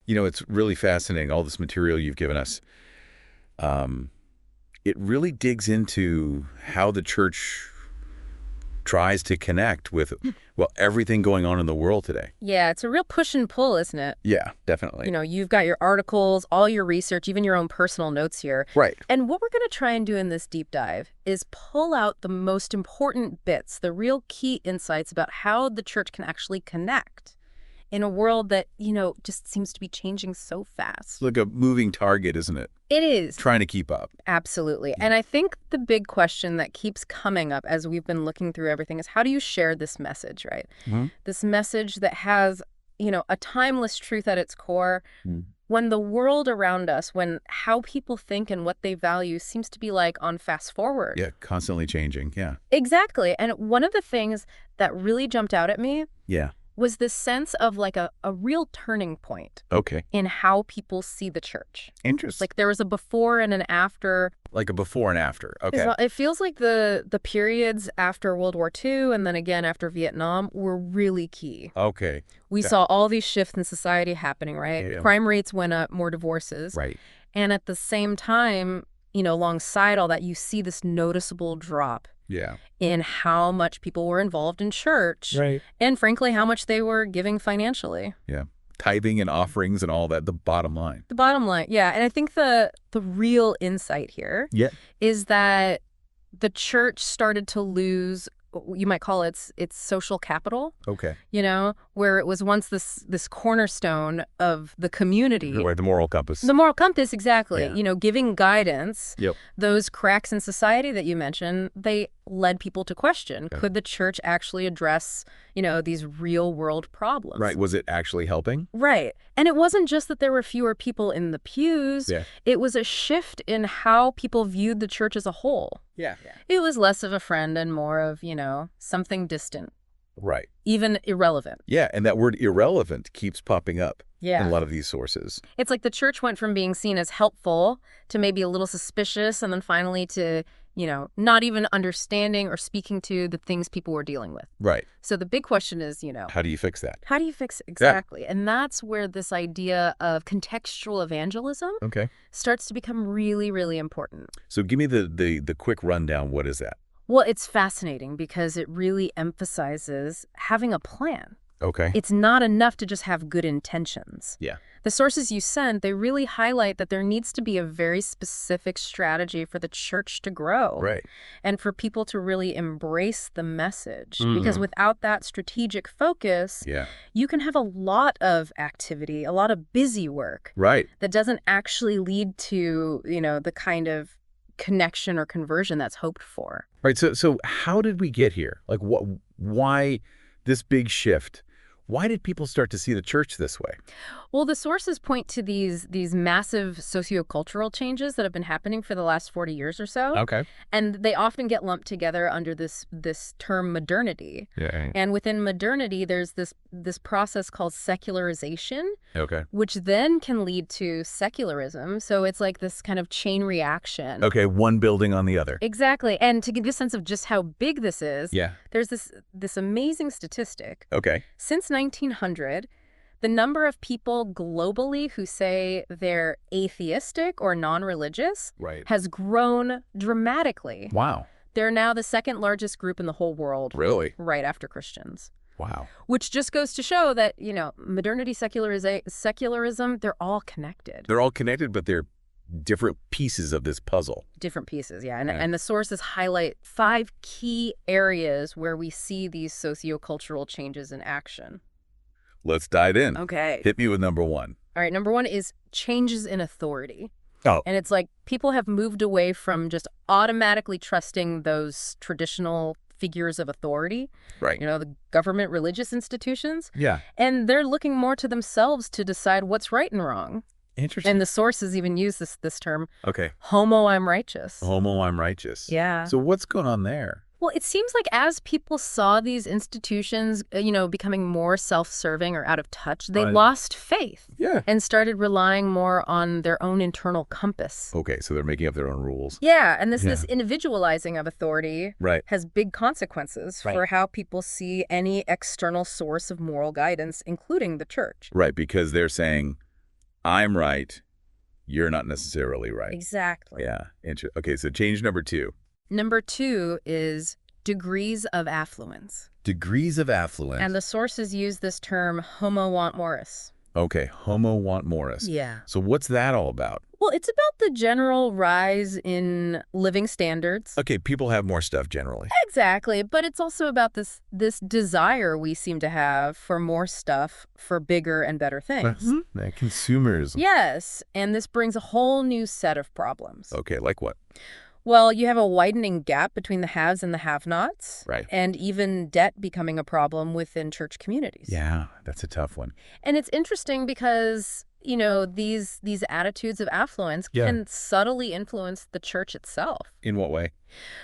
It's really fascinating, all this material you've given us. It really digs into how the church tries to connect with, well, everything going on in the world today. Yeah, it's a real push and pull, isn't it? Yeah, definitely. You've got your articles, all your research, even your own personal notes here. Right. And what we're going to try and do in this deep dive is pull out the most important bits, the real key insights about how the church can actually connect in a world that, just seems to be changing so fast. It's like a moving target, isn't it? It is. Trying to keep up. Absolutely. And I think the big question that keeps coming up as we've been looking through everything is, how do you share this message, right? Mm-hmm. This message that has, a timeless truth at its core, when the world around us, when how people think and what they value seems to be like on fast forward. Yeah, constantly changing. Yeah. Exactly. And one of the things that really jumped out at me was this sense of like a real turning point in how people see the church. Interesting. Like there was a before and an after. Like a before and after. Okay. It feels like the periods after World War II and then again after Vietnam were really key. Okay. We saw all these shifts in society happening, right? Yeah. Crime rates went up, more divorces. Right. And at the same time, alongside all that, you see this noticeable drop in how much people were involved in church. Right. And frankly, how much they were giving financially. Yeah. Tithing and offerings and all that, the bottom line. The bottom line, yeah. And I think the real insight here is that the church started to lose, you might call it its social capital. Okay. Where it was once this cornerstone of the community. Where the moral compass. The moral compass, exactly. Yeah. Giving guidance. Yep. Those cracks in society that you mentioned, they led people to question, could the church actually address, these real world problems? Right. Was it actually helping? Right. And it wasn't just that there were fewer people in the pews. Yeah. It was a shift in how people viewed the church as a whole. Yeah. It was less of a friend and more of, something distant. Right. Even irrelevant. Yeah. And that word irrelevant keeps popping up in a lot of these sources. It's like the church went from being seen as helpful to maybe a little suspicious and then finally to, not even understanding or speaking to the things people were dealing with. Right. So the big question is, how do you fix that? How do you fix it? Exactly. Yeah. And that's where this idea of contextual evangelism starts to become really, really important. So give me the quick rundown. What is that? Well, it's fascinating because it really emphasizes having a plan. Okay. It's not enough to just have good intentions. Yeah. The sources you sent, they really highlight that there needs to be a very specific strategy for the church to grow. Right. And for people to really embrace the message. Because without that strategic focus, you can have a lot of activity, a lot of busy work. Right. That doesn't actually lead to, the kind of connection or conversion that's hoped for. Right. So how did we get here? Like, why this big shift? Why did people start to see the church this way? Well, the sources point to these massive sociocultural changes that have been happening for the last 40 years or so. Okay. And they often get lumped together under this term modernity. Yeah. And within modernity, there's this process called secularization, which then can lead to secularism. So it's like this kind of chain reaction. Okay, one building on the other. Exactly. And to give you a sense of just how big this is, there's this amazing statistic. Okay. Since 1900, the number of people globally who say they're atheistic or non-religious has grown dramatically. Wow. They're now the second largest group in the whole world. Really? Right after Christians. Wow. Which just goes to show that, modernity, secularism, they're all connected. They're all connected, but they're different pieces of this puzzle. Different pieces, yeah. And the sources highlight 5 key areas where we see these sociocultural changes in action. Let's dive in. Okay. Hit me with number 1. All right, number 1 is changes in authority. Oh. And it's like people have moved away from just automatically trusting those traditional figures of authority. Right. The government, religious institutions. Yeah. And they're looking more to themselves to decide what's right and wrong. Interesting. And the sources even use this term. Okay. Homo, I'm righteous. Homo, I'm righteous. Yeah. So what's going on there? Well, it seems like as people saw these institutions, becoming more self-serving or out of touch, they lost faith. Yeah. And started relying more on their own internal compass. Okay, so they're making up their own rules. Yeah, and this individualizing of authority has big consequences for how people see any external source of moral guidance, including the church. Right, because they're saying, I'm right. You're not necessarily right. Exactly. Yeah. Okay, so change number 2. Number 2 is degrees of affluence. Degrees of affluence. And the sources use this term homo want moris. Okay, homo want moris. Yeah. So what's that all about? Well, it's about the general rise in living standards. Okay, people have more stuff generally. Exactly, but it's also about this desire we seem to have for more stuff, for bigger and better things. That consumerism. Yes, and this brings a whole new set of problems. Okay, like what? Well, you have a widening gap between the haves and the have-nots. Right. And even debt becoming a problem within church communities. Yeah, that's a tough one. And it's interesting because, you know, these attitudes of affluence can subtly influence the church itself. In what way?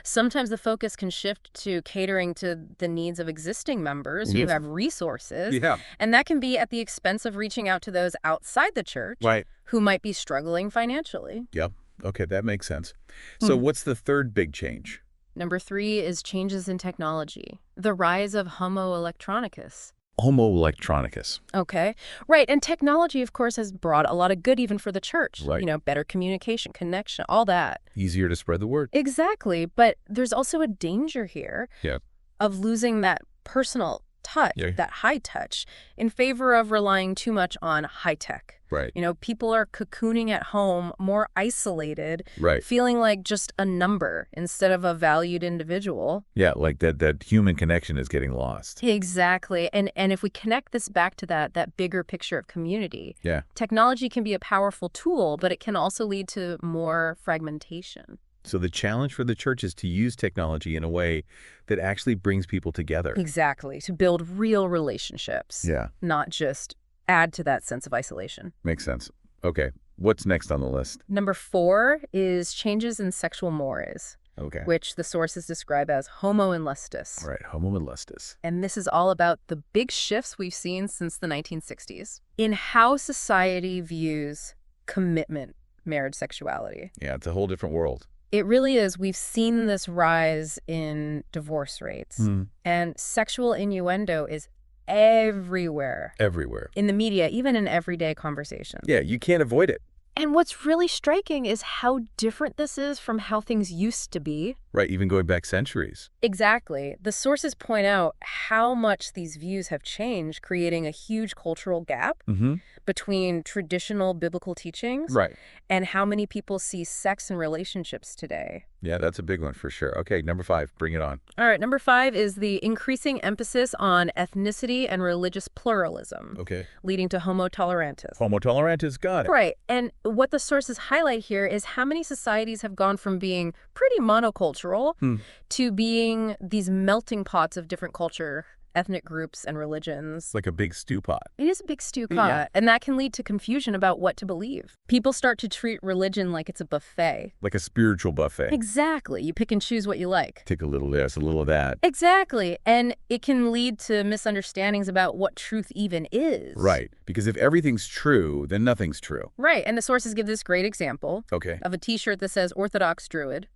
Sometimes the focus can shift to catering to the needs of existing members who have resources. Yeah. And that can be at the expense of reaching out to those outside the church who might be struggling financially. Yep. Okay, that makes sense. So what's the third big change? Number 3 is changes in technology. The rise of Homo electronicus. Homo electronicus. Okay. Right. And technology, of course, has brought a lot of good even for the church. Right. You know, better communication, connection, all that. Easier to spread the word. Exactly. But there's also a danger here of losing that personal touch, that high touch, in favor of relying too much on high tech. Right. You know, people are cocooning at home, more isolated, Right. feeling like just a number instead of a valued individual. Yeah, like that human connection is getting lost. Exactly. And if we connect this back to that bigger picture of community, technology can be a powerful tool, but it can also lead to more fragmentation. So the challenge for the church is to use technology in a way that actually brings people together. Exactly. To build real relationships. Yeah. Not just add to that sense of isolation. Makes sense. Okay. What's next on the list? Number 4 is changes in sexual mores. Okay. Which the sources describe as homo enlustus. All right, homo enlustus. And this is all about the big shifts we've seen since the 1960s in how society views commitment, marriage sexuality. Yeah, it's a whole different world. It really is. We've seen this rise in divorce rates. And sexual innuendo is everywhere. Everywhere. In the media, even in everyday conversations. Yeah, you can't avoid it. And what's really striking is how different this is from how things used to be. Right, even going back centuries. Exactly. The sources point out how much these views have changed, creating a huge cultural gap between traditional biblical teachings and how many people see sex and relationships today. Yeah, that's a big one for sure. Okay, number 5, bring it on. All right, number 5 is the increasing emphasis on ethnicity and religious pluralism. Okay. Leading to homo tolerantis. Homo tolerantis, got it. Right. And what the sources highlight here is how many societies have gone from being pretty monocultural to being these melting pots of different culture, ethnic groups, and religions. Like a big stew pot. It is a big stew pot, and that can lead to confusion about what to believe. People start to treat religion like it's a buffet. Like a spiritual buffet. Exactly. You pick and choose what you like. Take a little of this, a little of that. Exactly. And it can lead to misunderstandings about what truth even is. Right. Because if everything's true, then nothing's true. Right. And the sources give this great example of a T-shirt that says Orthodox Druid.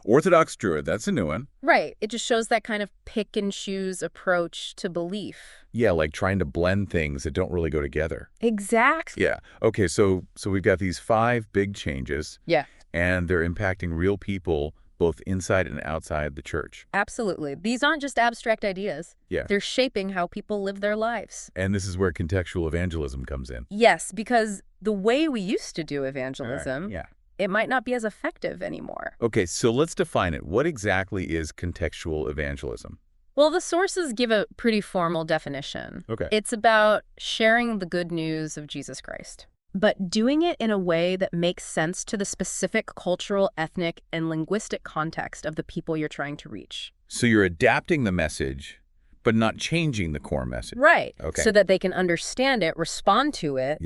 Orthodox Druid, that's a new one. Right. It just shows that kind of pick and choose approach to belief. Yeah, like trying to blend things that don't really go together. Exactly. Yeah. Okay, so we've got these 5 big changes. Yeah. And they're impacting real people both inside and outside the church. Absolutely. These aren't just abstract ideas. Yeah. They're shaping how people live their lives. And this is where contextual evangelism comes in. Yes, because the way we used to do evangelism it might not be as effective anymore. Okay, so let's define it. What exactly is contextual evangelism? Well, the sources give a pretty formal definition. Okay. It's about sharing the good news of Jesus Christ, but doing it in a way that makes sense to the specific cultural, ethnic, and linguistic context of the people you're trying to reach. So you're adapting the message, but not changing the core message. Right. Okay. So that they can understand it, respond to it,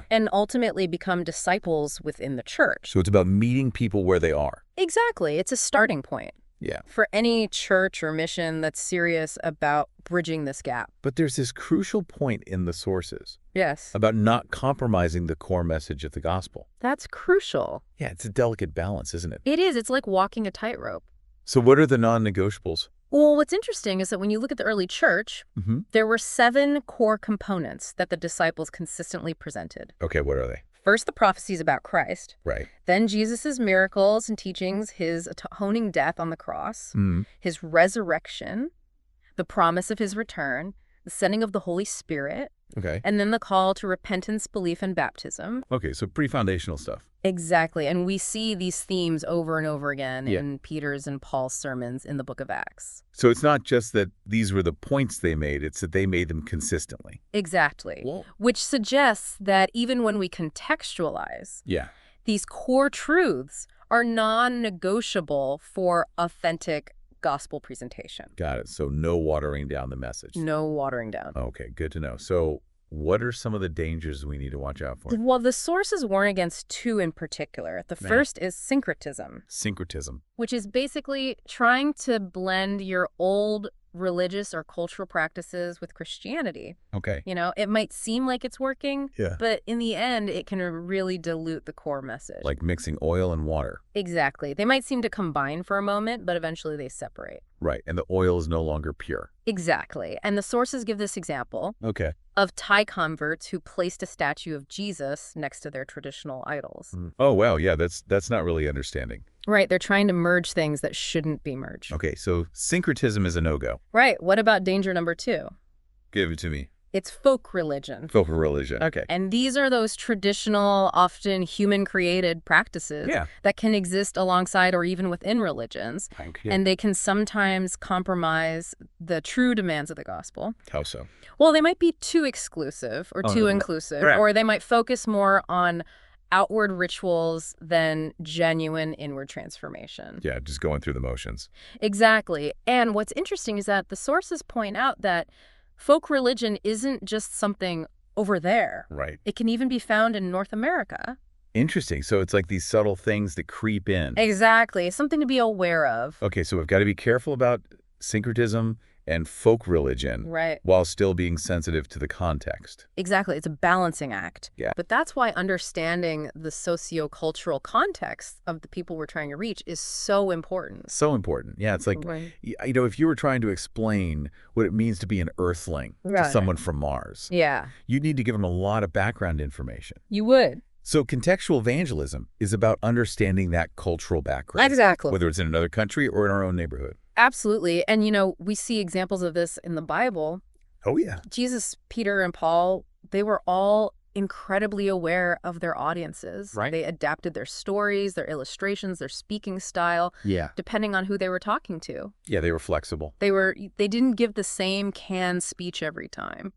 and ultimately become disciples within the church. So it's about meeting people where they are. Exactly. It's a starting point. Yeah. For any church or mission that's serious about bridging this gap. But there's this crucial point in the sources. Yes. About not compromising the core message of the gospel. That's crucial. Yeah, it's a delicate balance, isn't it? It is. It's like walking a tightrope. So what are the non-negotiables? Well, what's interesting is that when you look at the early church, there were 7 core components that the disciples consistently presented. Okay, what are they? First, the prophecies about Christ. Right. Then Jesus' miracles and teachings, his atoning death on the cross, Mm. his resurrection, the promise of his return, the sending of the Holy Spirit, Okay. and then the call to repentance, belief, and baptism. Okay, so pretty foundational stuff. Exactly. And we see these themes over and over again Yeah. in Peter's and Paul's sermons in the book of Acts. So it's not just that these were the points they made, it's that they made them consistently. Exactly. Whoa. Which suggests that even when we contextualize, Yeah. these core truths are non-negotiable for authentic gospel presentation. Got it. So no watering down the message. No watering down. Okay, good to know. So what are some of the dangers we need to watch out for? Well, the sources warn against two in particular. The Right. first is syncretism, Syncretism. which is basically trying to blend your old religious or cultural practices with Christianity. Okay. You know, it might seem like it's working, Yeah. but in the end, it can really dilute the core message. Like mixing oil and water. Exactly. They might seem to combine for a moment, but eventually they separate. Right. And the oil is no longer pure. Exactly. And the sources give this example Okay. of Thai converts who placed a statue of Jesus next to their traditional idols. Oh, wow. Yeah, that's not really understanding. Right. They're trying to merge things that shouldn't be merged. Okay, so syncretism is a no-go. Right. What about danger number two? Give it to me. It's folk religion. Folk religion. Okay. And these are those traditional, often human-created practices Yeah. that can exist alongside or even within religions. Okay. And they can sometimes compromise the true demands of the gospel. How so? Well, they might be too exclusive or Oh, too no. inclusive, Right. or they might focus more on outward rituals than genuine inward transformation. Yeah, just going through the motions. Exactly. And what's interesting is that the sources point out that folk religion isn't just something over there. Right. It can even be found in North America. Interesting. So it's like these subtle things that creep in. Exactly. Something to be aware of. Okay, so we've got to be careful about syncretism and folk religion Right. while still being sensitive to the context. Exactly. It's a balancing act. Yeah. But that's why understanding the socio-cultural context of the people we're trying to reach is so important. So important. Yeah, it's like, Right. if you were trying to explain what it means to be an earthling to Right. someone from Mars, Yeah, you'd need to give them a lot of background information. you would. So contextual evangelism is about understanding that cultural background, Exactly. whether it's in another country or in our own neighborhood. Absolutely. And, we see examples of this in the Bible. Oh, yeah. Jesus, Peter, and Paul, they were all incredibly aware of their audiences. Right. They adapted their stories, their illustrations, their speaking style, Yeah. depending on who they were talking to. Yeah, they were flexible. They didn't give the same canned speech every time.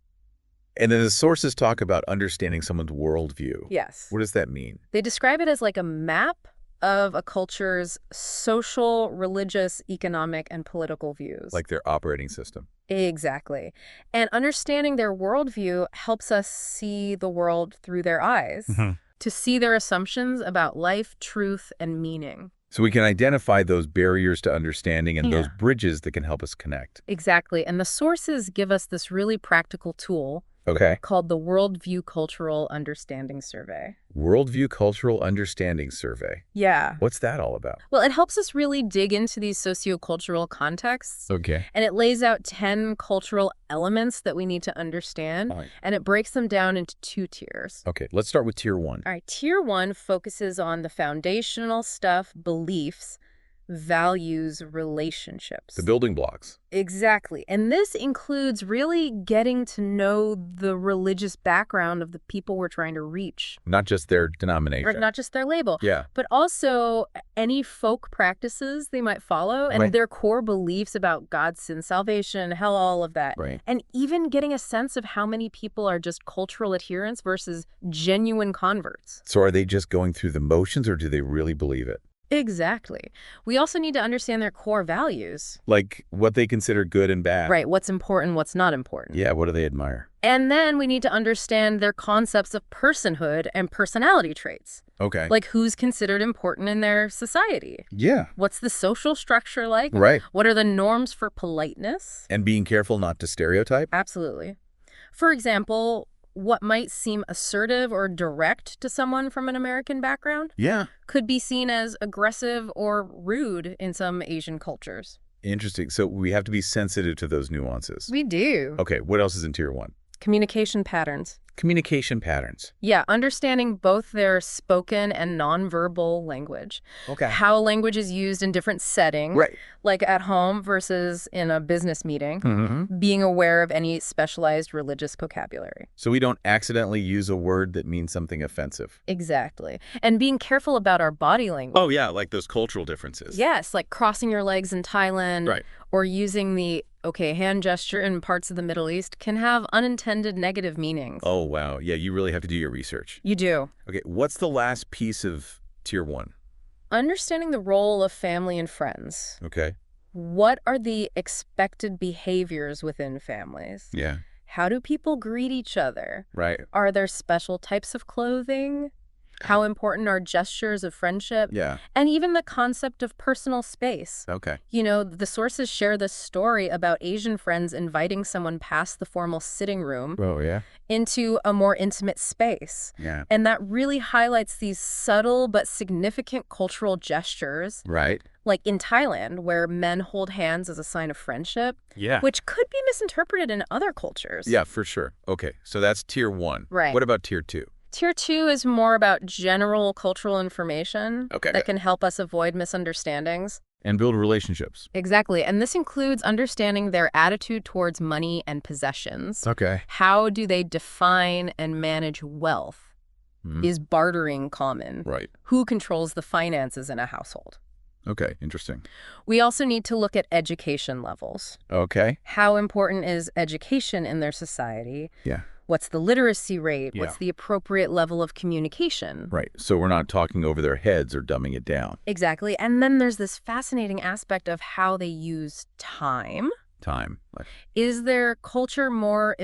And then the sources talk about understanding someone's worldview. Yes. What does that mean? They describe it as like a map of a culture's social, religious, economic, and political views. Like their operating system. Exactly. And understanding their worldview helps us see the world through their eyes, to see their assumptions about life, truth, and meaning. So we can identify those barriers to understanding and those Yeah. bridges that can help us connect. Exactly. And the sources give us this really practical tool Okay. called the Worldview Cultural Understanding Survey. Worldview Cultural Understanding Survey. Yeah. What's that all about? Well, it helps us really dig into these sociocultural contexts. Okay. And it lays out 10 cultural elements that we need to understand. All right. And it breaks them down into 2 tiers. Okay, let's start with tier 1. All right, tier 1 focuses on the foundational stuff, beliefs, values, relationships. The building blocks. Exactly. And this includes really getting to know the religious background of the people we're trying to reach. Not just their denomination. Or not just their label, Yeah. but also any folk practices they might follow and Right. their core beliefs about God's sin, salvation, hell, all of that. Right. And even getting a sense of how many people are just cultural adherents versus genuine converts. So are they just going through the motions or do they really believe it? Exactly. We also need to understand their core values. Like what they consider good and bad. Right, what's important, what's not important. Yeah, what do they admire? And then we need to understand their concepts of personhood and personality traits. Okay. Like who's considered important in their society. Yeah. What's the social structure like? Right. What are the norms for politeness? And being careful not to stereotype? Absolutely. For example, what might seem assertive or direct to someone from an American background Yeah. could be seen as aggressive or rude in some Asian cultures. Interesting. So we have to be sensitive to those nuances. We do. Okay, what else is in tier 1? Communication patterns. Communication patterns. Yeah, understanding both their spoken and nonverbal language. Okay. How language is used in different settings, Right. like at home versus in a business meeting. Mm-hmm. Being aware of any specialized religious vocabulary. So we don't accidentally use a word that means something offensive. Exactly. And being careful about our body language. Oh, yeah, like those cultural differences. Yes, like crossing your legs in Thailand. Right. Or using the hand gesture in parts of the Middle East can have unintended negative meanings. Oh, wow. Yeah, you really have to do your research. You do. Okay, what's the last piece of Tier 1? Understanding the role of family and friends. Okay. What are the expected behaviors within families? Yeah. How do people greet each other? Right. Are there special types of clothing? How important are gestures of friendship? Yeah. And even the concept of personal space. Okay. You know, the sources share this story about Asian friends inviting someone past the formal sitting room Oh, yeah? into a more intimate space. Yeah. And that really highlights these subtle but significant cultural gestures, Right. like in Thailand, where men hold hands as a sign of friendship, Yeah. which could be misinterpreted in other cultures. Yeah, for sure. Okay, so that's Tier 1. Right. What about Tier 2? Tier 2 is more about general cultural information Okay. that can help us avoid misunderstandings. And build relationships. Exactly. And this includes understanding their attitude towards money and possessions. Okay. How do they define and manage wealth? Mhm. Is bartering common? Right. Who controls the finances in a household? Okay, interesting. We also need to look at education levels. Okay. How important is education in their society? Yeah. What's the literacy rate? Yeah. What's the appropriate level of communication? Right. So we're not talking over their heads or dumbing it down. Exactly. And then there's this fascinating aspect of how they use time. Time. Like, Is their culture more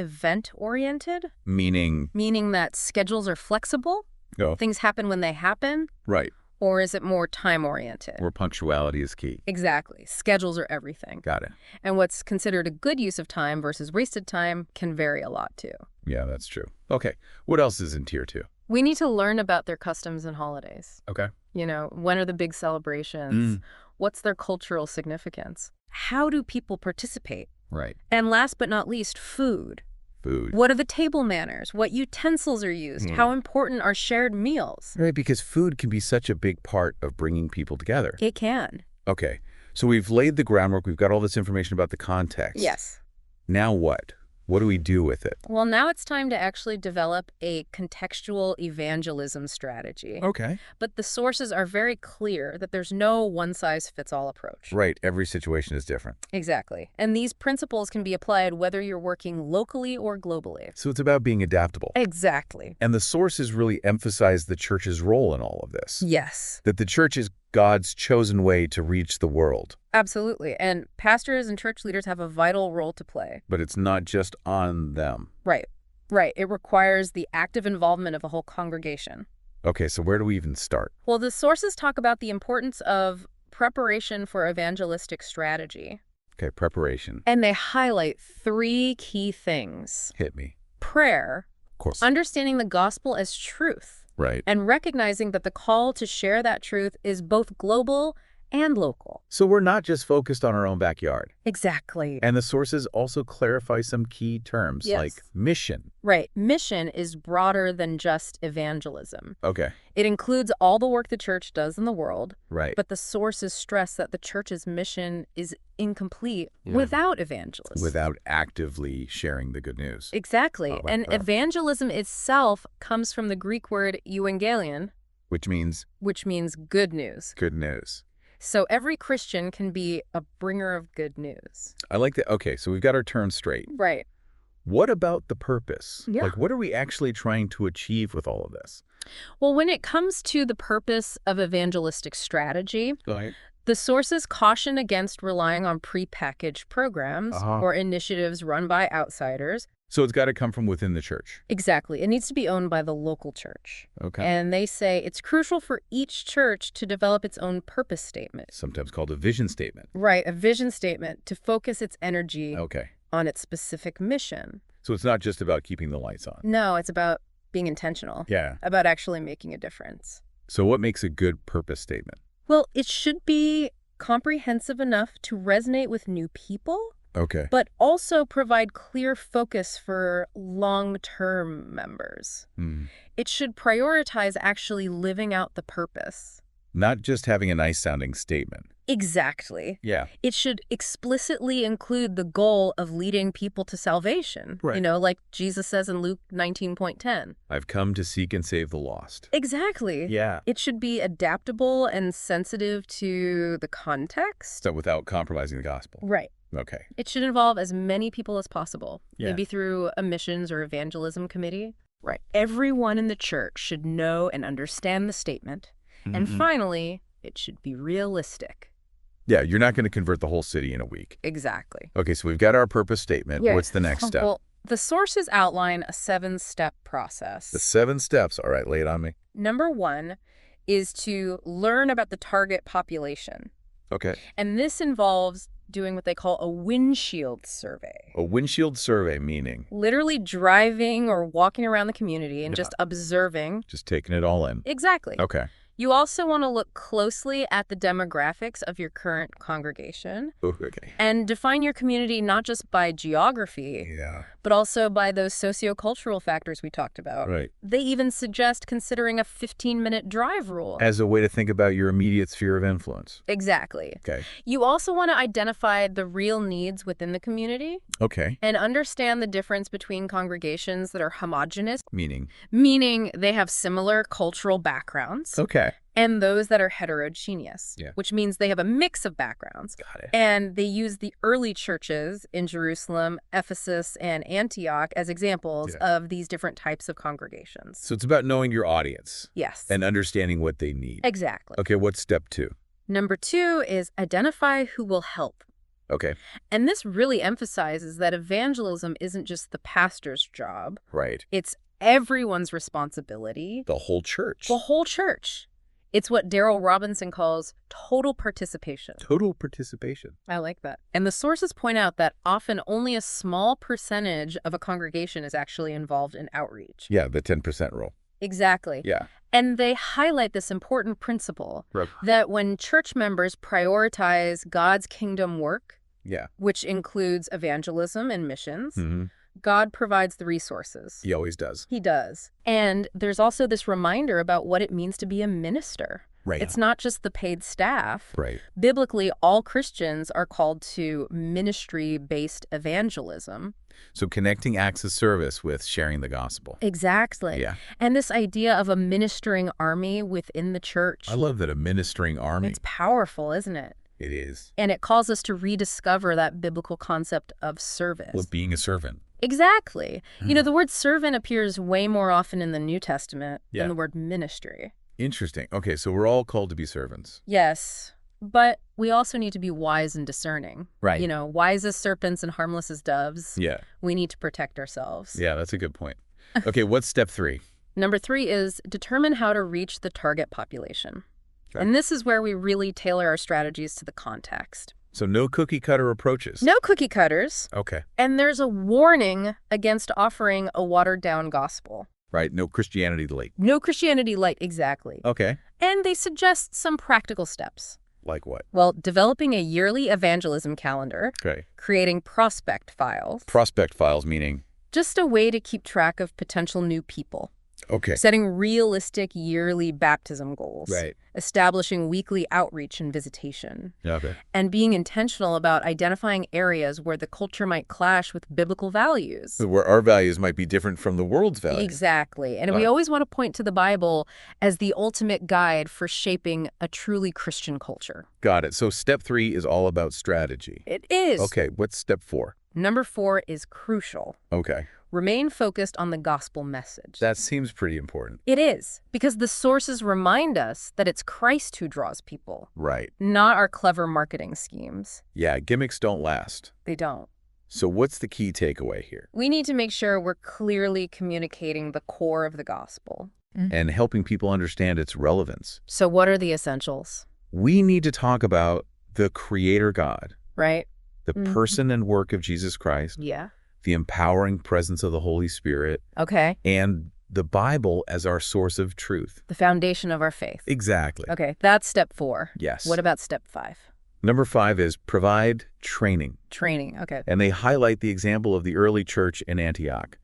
event-oriented? meaning, Meaning that schedules are flexible? oh, Things happen when they happen? right. Or is it more time-oriented? Where punctuality is key. Exactly. Schedules are everything. Got it. And what's considered a good use of time versus wasted time can vary a lot, too. Yeah, that's true. Okay. What else is in Tier 2? We need to learn about their customs and holidays. Okay. You know, when are the big celebrations? What's their cultural significance? How do people participate? Right. And last but not least, food. Food. What are the table manners? What utensils are used? How important are shared meals? Right, because food can be such a big part of bringing people together. It can. Okay. So we've laid the groundwork. We've got all this information about the context. Yes. Now what? What do we do with it? Well, now it's time to actually develop a contextual evangelism strategy. Okay. But the sources are very clear that there's no one-size-fits-all approach. Right. Every situation is different. Exactly. And these principles can be applied whether you're working locally or globally. So it's about being adaptable. Exactly. And the sources really emphasize the church's role in all of this. Yes. That the church is God's chosen way to reach the world. Absolutely. And pastors and church leaders have a vital role to play. But it's not just on them. Right. Right. It requires the active involvement of a whole congregation. Okay, so where do we even start? Well, the sources talk about the importance of preparation for evangelistic strategy. Okay, preparation. And they highlight 3 key things. Hit me. Prayer, Of course. understanding the gospel as truth, Right. and recognizing that the call to share that truth is both global and local. So we're not just focused on our own backyard. Exactly. And the sources also clarify some key terms Yes. like mission. Right. Mission is broader than just evangelism. Okay, It includes all the work the church does in the world, right. but the sources stress that the church's mission is incomplete without evangelism. Without actively sharing the good news. Exactly. Oh, right, And right. evangelism itself comes from the Greek word euangelion, Which means which means good news. good news. So every Christian can be a bringer of good news. I like that. Okay, so we've got our terms straight. Right. What about the purpose? Yeah. Like, what are we actually trying to achieve with all of this? Well, when it comes to the purpose of evangelistic strategy, Right. the sources caution against relying on prepackaged programs or initiatives run by outsiders. So it's got to come from within the church. Exactly. It needs to be owned by the local church. Okay. And they say it's crucial for each church to develop its own purpose statement. Sometimes called a vision statement. Right, a vision statement to focus its energy Okay. on its specific mission. So it's not just about keeping the lights on. No, it's about being intentional, Yeah. about actually making a difference. So what makes a good purpose statement? Well, it should be comprehensive enough to resonate with new people, Okay. but also provide clear focus for long-term members. Hmm. It should prioritize actually living out the purpose. Not just having a nice-sounding statement. Exactly. Yeah. It should explicitly include the goal of leading people to salvation. Right. Like Jesus says in Luke 19:10. I've come to seek and save the lost. Exactly. Yeah. It should be adaptable and sensitive to the context. So without compromising the gospel. Right. Okay. It should involve as many people as possible, Yeah. maybe through a missions or evangelism committee. Right. Everyone in the church should know and understand the statement. And finally, it should be realistic. Yeah, you're not going to convert the whole city in a week. Exactly. Okay, so we've got our purpose statement. Yeah. What's the next step? Well, the sources outline a 7-step process. The 7 steps. All right, lay it on me. Number 1 is to learn about the target population. Okay. And this involves doing what they call a windshield survey. A windshield survey, meaning? Literally driving or walking around the community and just observing. Just taking it all in. Exactly. Okay. You also want to look closely at the demographics of your current congregation. Okay. And define your community not just by geography, Yeah. but also by those sociocultural factors we talked about. Right. They even suggest considering a 15-minute drive rule. As a way to think about your immediate sphere of influence. Exactly. Okay. You also want to identify the real needs within the community Okay. and understand the difference between congregations that are homogenous, Meaning? meaning they have similar cultural backgrounds, Okay. and those that are heterogeneous, Yeah. which means they have a mix of backgrounds. Got it. And they use the early churches in Jerusalem, Ephesus, and Antioch as examples of these different types of congregations. So it's about knowing your audience. Yes. And understanding what they need. Exactly. Okay, what's step 2? Number 2 is identify who will help. Okay. And this really emphasizes that evangelism isn't just the pastor's job. Right. It's everyone's responsibility. The whole church. The whole church. It's what Darrell Robinson calls total participation. Total participation. I like that. And the sources point out that often only a small percentage of a congregation is actually involved in outreach. Yeah, the 10% rule. Exactly. Yeah. And they highlight this important principle Right. that when church members prioritize God's kingdom work, Yeah. which includes evangelism and missions, Mm-hmm. God provides the resources. He always does. He does. And there's also this reminder about what it means to be a minister. Right. It's not just the paid staff. Right. Biblically, all Christians are called to ministry-based evangelism. So connecting acts of service with sharing the gospel. Exactly. Yeah. And this idea of a ministering army within the church. I love that, a ministering army. It's powerful, isn't it? It is. And it calls us to rediscover that biblical concept of service. Well, being a servant. Exactly. The word servant appears way more often in the New Testament Yeah. than the word ministry. Interesting. Okay, so we're all called to be servants. Yes, but we also need to be wise and discerning. Right. Wise as serpents and harmless as doves. Yeah. We need to protect ourselves. Yeah, that's a good point. Okay, what's step 3? Number 3 is determine how to reach the target population. Okay. And this is where we really tailor our strategies to the context. So no cookie cutter approaches. No cookie cutters. Okay. And there's a warning against offering a watered-down gospel. Right, no Christianity light. No Christianity light, exactly. Okay. And they suggest some practical steps. Like what? Well, developing a yearly evangelism calendar, Okay. creating prospect files, Prospect files, meaning? just a way to keep track of potential new people. Okay. Setting realistic yearly baptism goals. Right. Establishing weekly outreach and visitation. Okay. And being intentional about identifying areas where the culture might clash with biblical values. Where our values might be different from the world's values. Exactly. And we always want to point to the Bible as the ultimate guide for shaping a truly Christian culture. Got it. So step 3 is all about strategy. It is. Okay, what's step 4? Number 4 is crucial. Okay. Remain focused on the gospel message. That seems pretty important. It is, because the sources remind us that it's Christ who draws people, Right. not our clever marketing schemes. Yeah, gimmicks don't last. They don't. So what's the key takeaway here? We need to make sure we're clearly communicating the core of the gospel. And helping people understand its relevance. So what are the essentials? We need to talk about the Creator God, Right? the person and work of Jesus Christ, Yeah. the empowering presence of the Holy Spirit, Okay. and the Bible as our source of truth. The foundation of our faith. Exactly. Okay, that's step 4. Yes. What about step 5? Number 5 is provide training. Training. Okay. And they highlight the example of the early church in Antioch.